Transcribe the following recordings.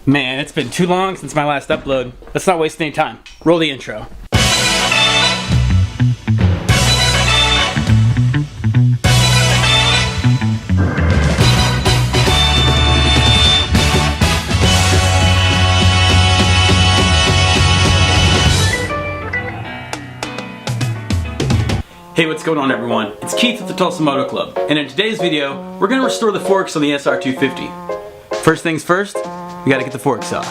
Man, it's been too long since my last upload. Let's not waste any time. Roll the intro. Hey, what's going on everyone? It's Keith with the Tulsa Moto Club, and in today's video, we're going to restore the forks on the SR250. First things first, we got to get the forks off.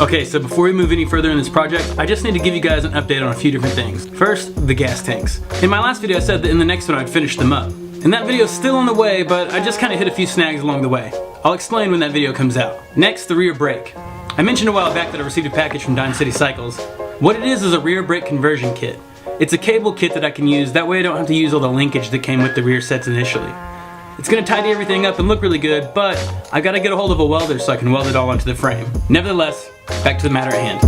Okay, so before we move any further in this project, I just need to give you guys an update on a few different things. First, the gas tanks. In my last video I said that in the next one I'd finish them up. And that video is still on the way, but I just kind of hit a few snags along the way. I'll explain when that video comes out. Next, the rear brake. I mentioned a while back that I received a package from Dime City Cycles. What it is a rear brake conversion kit. It's a cable kit that I can use, that way I don't have to use all the linkage that came with the rear sets initially. It's going to tidy everything up and look really good, but I gotta get a hold of a welder so I can weld it all onto the frame. Nevertheless, back to the matter at hand.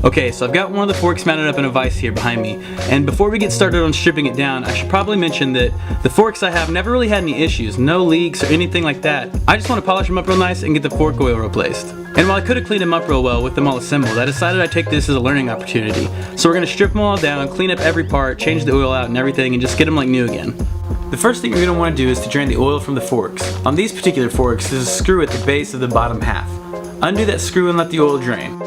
Okay, so I've got one of the forks mounted up in a vise here behind me, and before we get started on stripping it down, I should probably mention that the forks I have never really had any issues, no leaks or anything like that. I just want to polish them up real nice and get the fork oil replaced. And while I could have cleaned them up real well with them all assembled, I decided I'd take this as a learning opportunity. So we're going to strip them all down, clean up every part, change the oil out and everything, and just get them like new again. The first thing you're going to want to do is to drain the oil from the forks. On these particular forks, there's a screw at the base of the bottom half. Undo that screw and let the oil drain.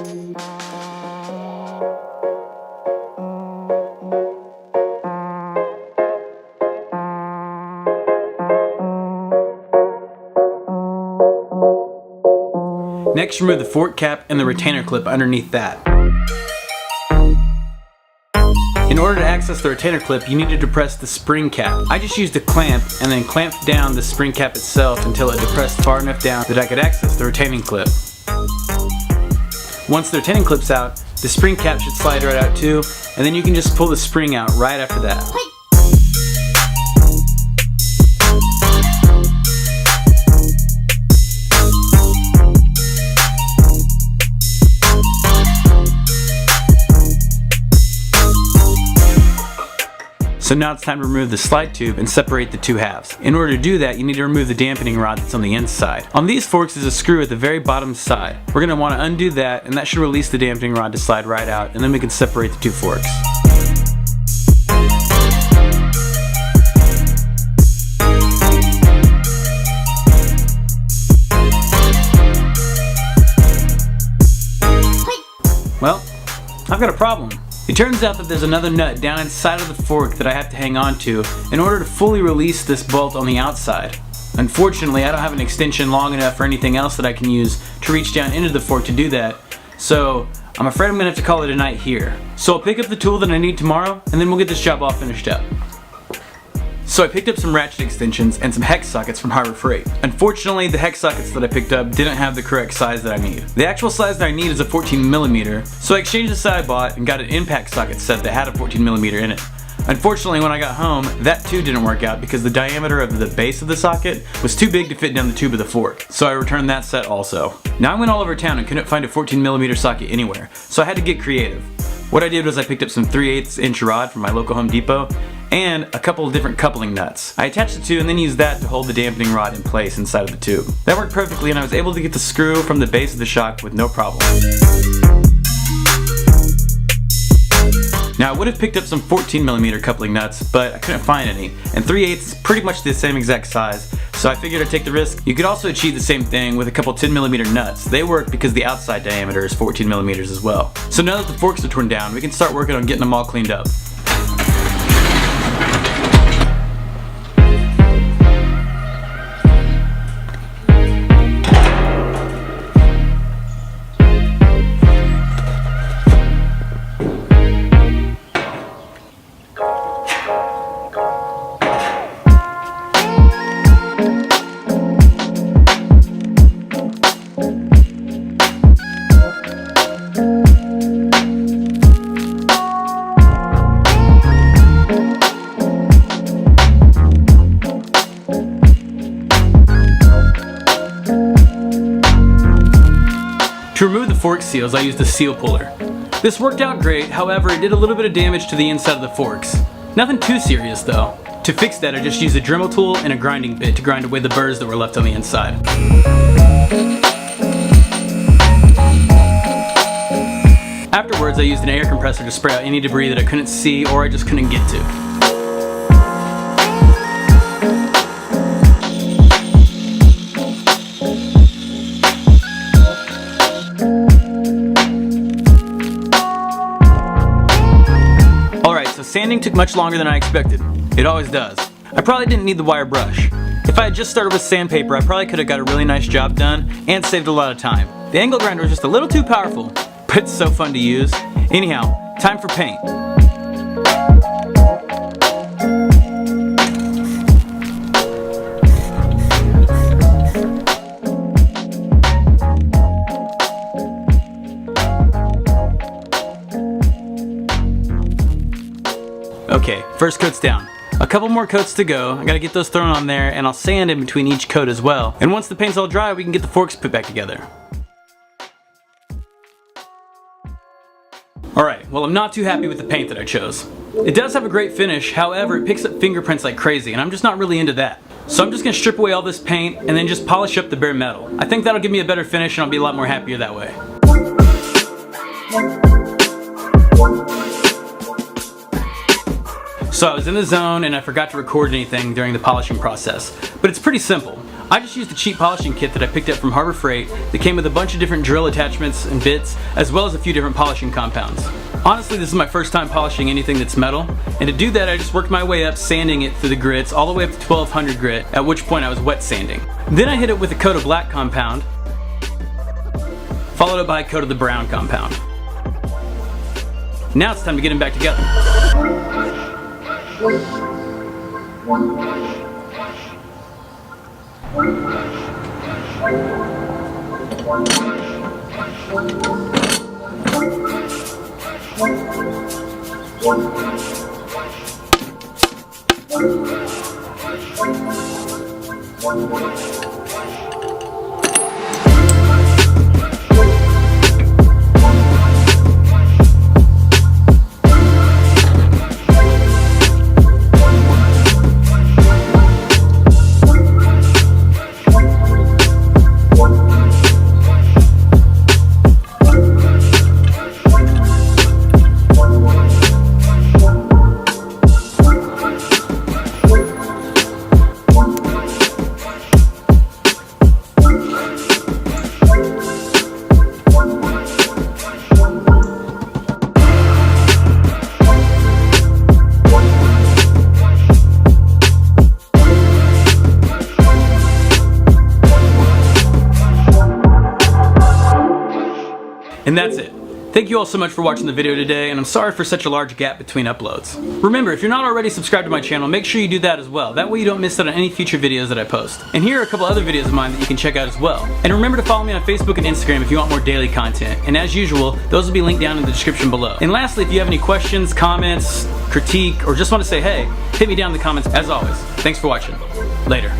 Next, remove the fork cap and the retainer clip underneath that. In order to access the retainer clip, you need to depress the spring cap. I just used a clamp and then clamped down the spring cap itself until it depressed far enough down that I could access the retaining clip. Once the retaining clip's out, the spring cap should slide right out too, and then you can just pull the spring out right after that. So now it's time to remove the slide tube and separate the two halves. In order to do that, you need to remove the dampening rod that's on the inside. On these forks is a screw at the very bottom side. We're going to want to undo that, and that should release the dampening rod to slide right out, and then we can separate the two forks. Well, I've got a problem. It turns out that there's another nut down inside of the fork that I have to hang on to in order to fully release this bolt on the outside. Unfortunately, I don't have an extension long enough or anything else that I can use to reach down into the fork to do that, so I'm afraid I'm going to have to call it a night here. So I'll pick up the tool that I need tomorrow, and then we'll get this job all finished up. So I picked up some ratchet extensions and some hex sockets from Harbor Freight. Unfortunately, the hex sockets that I picked up didn't have the correct size that I need. The actual size that I need is a 14mm, so I exchanged the set I bought and got an impact socket set that had a 14mm in it. Unfortunately, when I got home, that too didn't work out because the diameter of the base of the socket was too big to fit down the tube of the fork, so I returned that set also. Now I went all over town and couldn't find a 14mm socket anywhere, so I had to get creative. What I did was I picked up some 3/8 inch rod from my local Home Depot and a couple of different coupling nuts. I attached the two and then used that to hold the dampening rod in place inside of the tube. That worked perfectly and I was able to get the screw from the base of the shock with no problem. Now I would have picked up some 14mm coupling nuts, but I couldn't find any, and 3/8 is pretty much the same exact size, so I figured I'd take the risk. You could also achieve the same thing with a couple 10mm nuts. They work because the outside diameter is 14mm as well. So now that the forks are torn down, we can start working on getting them all cleaned up. To remove the fork seals, I used a seal puller. This worked out great, however it did a little bit of damage to the inside of the forks. Nothing too serious though. To fix that, I just used a Dremel tool and a grinding bit to grind away the burrs that were left on the inside. Afterwards, I used an air compressor to spray out any debris that I couldn't see or I just couldn't get to. Alright, so sanding took much longer than I expected. It always does. I probably didn't need the wire brush. If I had just started with sandpaper, I probably could have got a really nice job done and saved a lot of time. The angle grinder was just a little too powerful, but it's so fun to use. Anyhow, time for paint. Okay, first coat's down. A couple more coats to go. I gotta get those thrown on there and I'll sand in between each coat as well. And once the paint's all dry, we can get the forks put back together. Alright, well I'm not too happy with the paint that I chose. It does have a great finish, however it picks up fingerprints like crazy and I'm just not really into that. So I'm just gonna strip away all this paint and then just polish up the bare metal. I think that'll give me a better finish and I'll be a lot more happier that way. So I was in the zone and I forgot to record anything during the polishing process, but it's pretty simple. I just used a cheap polishing kit that I picked up from Harbor Freight that came with a bunch of different drill attachments and bits, as well as a few different polishing compounds. Honestly, this is my first time polishing anything that's metal, and to do that I just worked my way up sanding it through the grits all the way up to 1200 grit, at which point I was wet sanding. Then I hit it with a coat of black compound, followed up by a coat of the brown compound. Now it's time to get them back together. And that's it. Thank you all so much for watching the video today, and I'm sorry for such a large gap between uploads. Remember, if you're not already subscribed to my channel, make sure you do that as well. That way you don't miss out on any future videos that I post. And here are a couple other videos of mine that you can check out as well. And remember to follow me on Facebook and Instagram if you want more daily content. And as usual, those will be linked down in the description below. And lastly, if you have any questions, comments, critique, or just want to say hey, hit me down in the comments as always. Thanks for watching. Later.